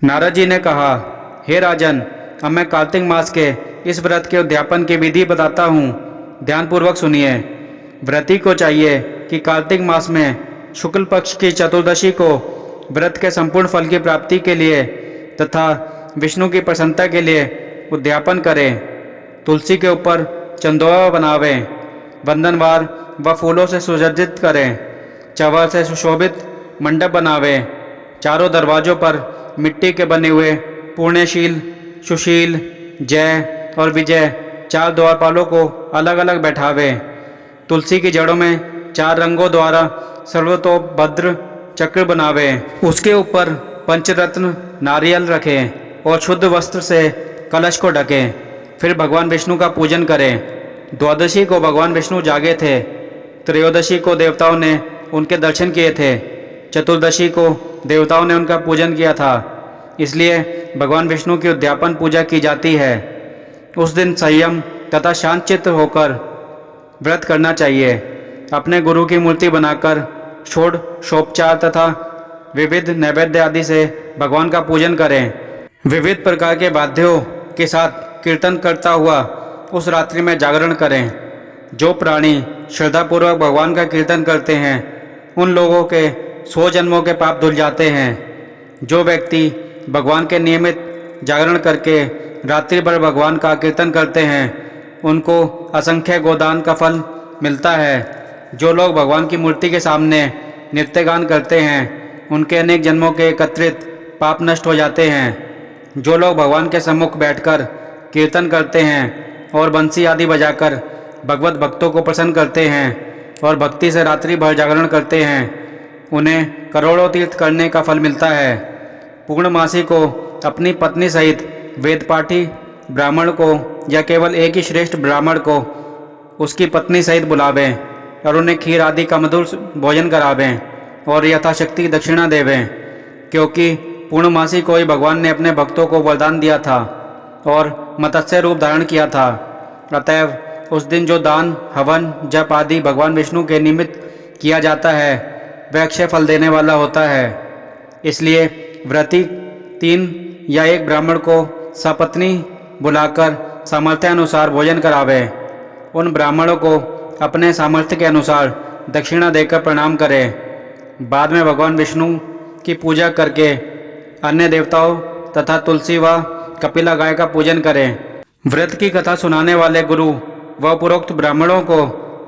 नारद जी ने कहा, हे राजन, अब मैं कार्तिक मास के इस व्रत के उद्यापन की विधि बताता हूँ, ध्यानपूर्वक सुनिए। व्रती को चाहिए कि कार्तिक मास में शुक्ल पक्ष की चतुर्दशी को व्रत के संपूर्ण फल की प्राप्ति के लिए तथा विष्णु की प्रसन्नता के लिए उद्यापन करें। तुलसी के ऊपर चंदोआ बनावें, वंदनवार व फूलों से सुसज्जित करें, चंवर से सुशोभित मंडप बनावें, चारों दरवाजों पर मिट्टी के बने हुए पुण्यशील, सुशील, जय और विजय 4 द्वारपालों को अलग अलग बैठावें। तुलसी की जड़ों में 4 रंगों द्वारा सर्वतोभद्र चक्र बनावें। उसके ऊपर पंचरत्न नारियल रखें और शुद्ध वस्त्र से कलश को ढकें। फिर भगवान विष्णु का पूजन करें। द्वादशी को भगवान विष्णु जागे थे, त्रयोदशी को देवताओं ने उनके दर्शन किए थे, चतुर्दशी को देवताओं ने उनका पूजन किया था, इसलिए भगवान विष्णु की उद्यापन पूजा की जाती है। उस दिन संयम तथा शांतचित्त होकर व्रत करना चाहिए। अपने गुरु की मूर्ति बनाकर षोडशोपचार तथा विविध नैवेद्य आदि से भगवान का पूजन करें। विविध प्रकार के वाद्यों के साथ कीर्तन करता हुआ उस रात्रि में जागरण करें। जो प्राणी श्रद्धापूर्वक भगवान का कीर्तन करते हैं उन लोगों के 100 जन्मों के पाप धुल जाते हैं। जो व्यक्ति भगवान के नियमित जागरण करके रात्रि भर भगवान का कीर्तन करते हैं उनको असंख्य गोदान का फल मिलता है। जो लोग भगवान की मूर्ति के सामने नृत्यगान करते हैं उनके अनेक जन्मों के एकत्रित पाप नष्ट हो जाते हैं। जो लोग भगवान के सम्मुख बैठकर कीर्तन करते हैं और बंसी आदि बजाकर भगवत भक्तों को प्रसन्न करते हैं और भक्ति से रात्रि भर जागरण करते हैं उन्हें करोड़ों तीर्थ करने का फल मिलता है। पूर्णमासी को अपनी पत्नी सहित वेदपाठी ब्राह्मण को या केवल एक ही श्रेष्ठ ब्राह्मण को उसकी पत्नी सहित बुलावें और उन्हें खीर आदि का मधुर भोजन करावें और यथाशक्ति दक्षिणा देवें, क्योंकि पूर्णमासी को ही भगवान ने अपने भक्तों को वरदान दिया था और मत्स्य रूप धारण किया था। अतएव उस दिन जो दान, हवन, जप आदि भगवान विष्णु के निमित्त किया जाता है वह अक्षय फल देने वाला होता है। इसलिए व्रती 3 या 1 ब्राह्मण को सपत्नी बुलाकर सामर्थ्य अनुसार भोजन करावे। उन ब्राह्मणों को अपने सामर्थ्य के अनुसार दक्षिणा देकर प्रणाम करें। बाद में भगवान विष्णु की पूजा करके अन्य देवताओं तथा तुलसी व कपिला गाय का पूजन करें। व्रत की कथा सुनाने वाले गुरु व उपरोक्त ब्राह्मणों को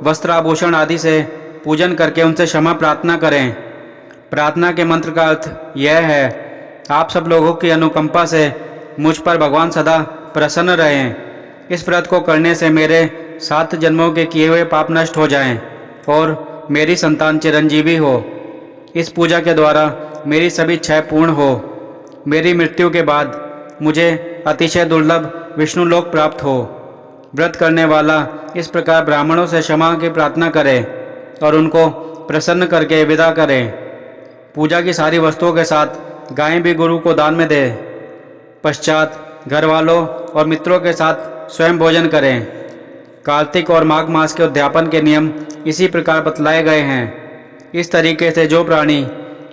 वस्त्र आभूषण आदि से पूजन करके उनसे क्षमा प्रार्थना करें। प्रार्थना के मंत्र का अर्थ यह है, आप सब लोगों की अनुकंपा से मुझ पर भगवान सदा प्रसन्न रहें। इस व्रत को करने से मेरे 7 जन्मों के किए हुए पाप नष्ट हो जाएं और मेरी संतान चिरंजीवी हो। इस पूजा के द्वारा मेरी सभी इच्छाएं पूर्ण हो। मेरी मृत्यु के बाद मुझे अतिशय दुर्लभ विष्णु लोक प्राप्त हो। व्रत करने वाला इस प्रकार ब्राह्मणों से क्षमा की प्रार्थना करे और उनको प्रसन्न करके विदा करें। पूजा की सारी वस्तुओं के साथ गायें भी गुरु को दान में दे। पश्चात घर वालों और मित्रों के साथ स्वयं भोजन करें। कार्तिक और माघ मास के उद्यापन के नियम इसी प्रकार बतलाए गए हैं। इस तरीके से जो प्राणी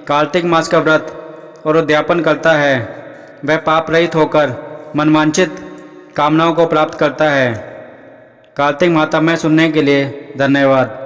कार्तिक मास का व्रत और उद्यापन करता है वह पाप रहित होकर मनवांछित कामनाओं को प्राप्त करता है। कार्तिक माता में सुनने के लिए धन्यवाद।